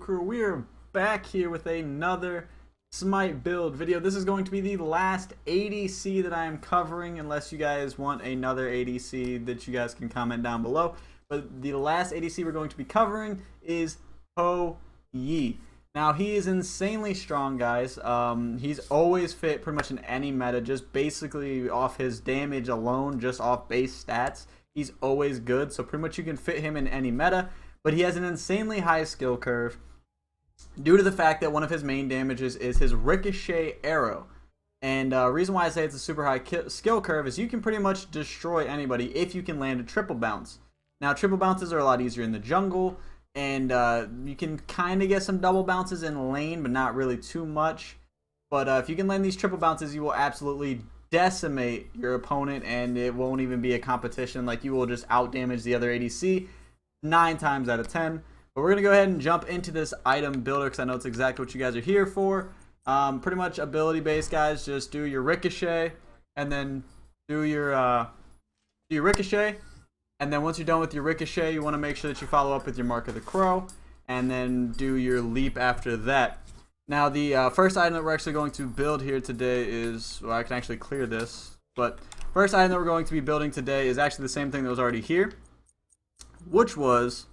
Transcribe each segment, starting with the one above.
Crew, we are back here with another Smite build video. This is going to be the last ADC that I am covering, unless you guys want another ADC that you guys can comment down below. But the last ADC we're going to be covering is Hou. Now, he is insanely strong, guys. He's always fit pretty much in any meta, just basically off his damage alone, just off base stats. He's always good, so pretty much you can fit him in any meta. But he has an insanely high skill curve due to the fact that one of his main damages is his ricochet arrow. And reason why I say it's a super high skill curve is you can pretty much destroy anybody if you can land a triple bounce. Now, triple bounces are a lot easier in the jungle, and you can kind of get some double bounces in lane, but not really too much. But if you can land these triple bounces, you will absolutely decimate your opponent, and it won't even be a competition. Like, you will just out damage the other ADC 9 times out of 10. But we're going to go ahead and jump into this item builder because I know it's exactly what you guys are here for. Pretty much ability based, guys. Just do your ricochet and then do your ricochet. And then once you're done with your ricochet, you want to make sure that you follow up with your Mark of the Crow and then do your leap after that. Now, the first item that we're actually going to build here today is, well, I can actually clear this. But first item that we're going to be building today is actually the same thing that was already here, which was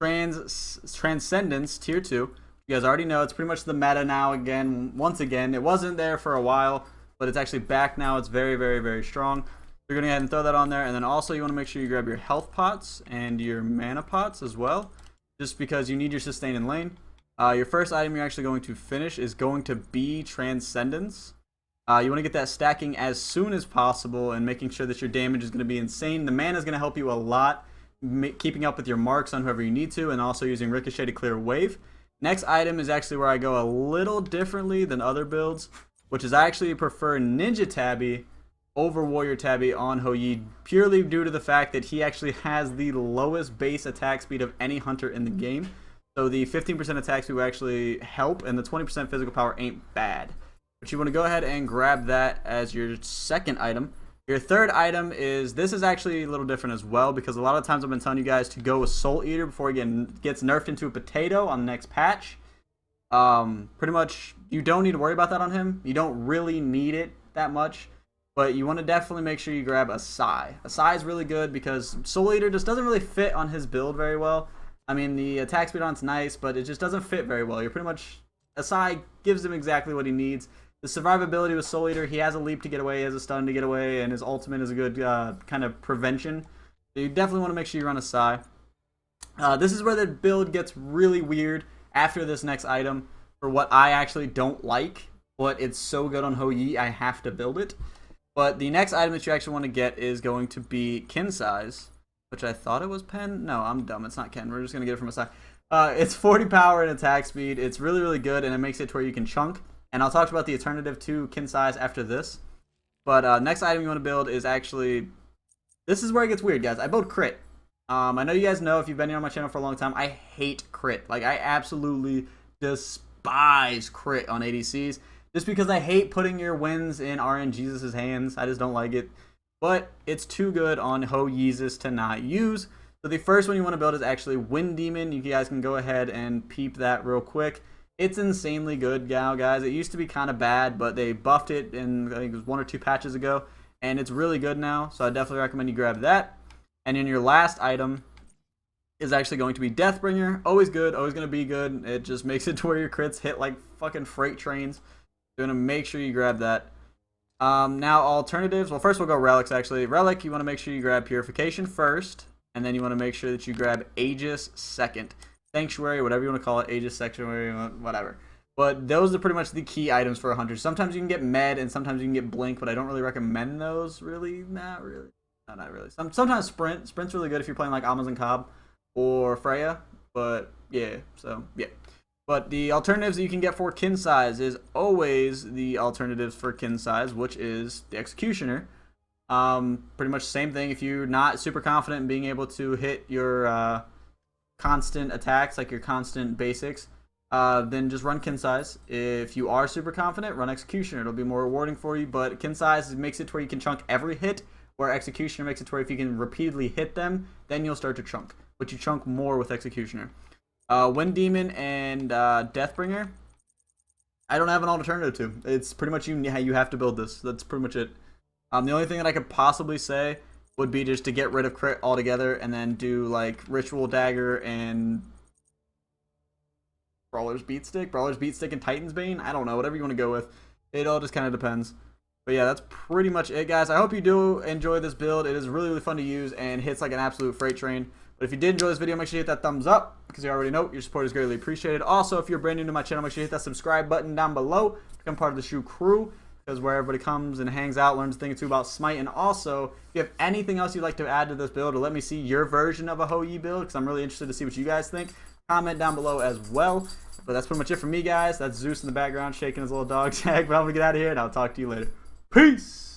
Transcendence Tier 2. You guys already know it's pretty much the meta now again. Once again, it wasn't there for a while, but it's actually back now. It's very, very, very strong. You're going to go ahead and throw that on there. And then also you want to make sure you grab your health pots and your mana pots as well, just because you need your sustain in lane. Your first item you're actually going to finish is going to be Transcendence. You want to get that stacking as soon as possible and making sure that your damage is going to be insane. The mana is going to help you a lot, keeping up with your marks on whoever you need to, and also using Ricochet to clear a wave. Next item is actually where I go a little differently than other builds, which is I actually prefer Ninja Tabby over Warrior Tabby on Hou, purely due to the fact that he actually has the lowest base attack speed of any hunter in the game. So the 15% attack speed will actually help, and the 20% physical power ain't bad. But you want to go ahead and grab that as your second item. Your third item is, this is actually a little different as well, because a lot of times I've been telling you guys to go with Soul Eater before he gets nerfed into a potato on the next patch. Pretty much, you don't need to worry about that on him. You don't really need it that much, but you want to definitely make sure you grab a Sai. A Sai is really good because Soul Eater just doesn't really fit on his build very well. I mean, the attack speed on it's nice, but it just doesn't fit very well. You're pretty much, a Sai gives him exactly what he needs. The survivability with Soul Eater, he has a leap to get away, he has a stun to get away, and his ultimate is a good kind of prevention. So you definitely want to make sure you run a Sai. This is where the build gets really weird after this next item for what I actually don't like, but it's so good on Hou, I have to build it. But the next item that you actually want to get is going to be Kin Size, which I thought it was Pen. No, I'm dumb. It's not Ken. We're just going to get it from a Sai. It's 40 power and attack speed. It's really, really good, and it makes it to where you can chunk. And I'll talk about the alternative to Kin Size after this. But next item you want to build is actually, this is where it gets weird, guys. I build crit. I know you guys know, if you've been here on my channel for a long time, I hate crit. Like, I absolutely despise crit on ADCs. Just because I hate putting your wins in RNGesus' hands. I just don't like it. But it's too good on Hou to not use. So the first one you want to build is actually Wind Demon. You guys can go ahead and peep that real quick. It's insanely good now, guys. It used to be kind of bad, but they buffed it in, I think it was 1 or 2 patches ago, and it's really good now, so I definitely recommend you grab that. And then your last item is actually going to be Deathbringer. Always good, always going to be good. It just makes it to where your crits hit like fucking freight trains. You're going to make sure you grab that. Now, alternatives. Well, first we'll go Relics, actually. Relic, you want to make sure you grab Purification first, and then you want to make sure that you grab Aegis second. Sanctuary, whatever you want to call it, Aegis, Sanctuary, whatever. But those are pretty much the key items for a hunter. Sometimes you can get Med, and sometimes you can get Blink, but I don't really recommend those, really. Not really. No, not really. Sometimes Sprint. Sprint's really good if you're playing like Amazon Cobb or Freya, but yeah, so yeah. But the alternatives that you can get for Kin Size is always the alternatives for Kin Size, which is the Executioner. Pretty much the same thing. If you're not super confident in being able to hit your constant attacks, like your constant basics, then just run Kin Size. If you are super confident, run Executioner. It'll be more rewarding for you, but Kin Size makes it to where you can chunk every hit where Executioner makes it to where if you can repeatedly hit them, then you'll start to chunk. But you chunk more with Executioner. Wind Demon and Deathbringer, I don't have an alternative to. It's pretty much you have to build this. That's pretty much it. The only thing that I could possibly say would be just to get rid of crit altogether and then do like Ritual Dagger and Brawler's Beatstick and Titan's Bane. I don't know, whatever you want to go with. It all just kind of depends. But yeah, that's pretty much it, guys. I hope you do enjoy this build. It is really, really fun to use and hits like an absolute freight train. But if you did enjoy this video, make sure you hit that thumbs up because you already know your support is greatly appreciated. Also, if you're brand new to my channel, make sure you hit that subscribe button down below. Become part of the Shu crew because where everybody comes and hangs out, learns a thing or two about Smite. And also, if you have anything else you'd like to add to this build or let me see your version of a Hou build because I'm really interested to see what you guys think, comment down below as well. But that's pretty much it for me, guys. That's Zeus in the background shaking his little dog tag. But I'm going to get out of here and I'll talk to you later. Peace!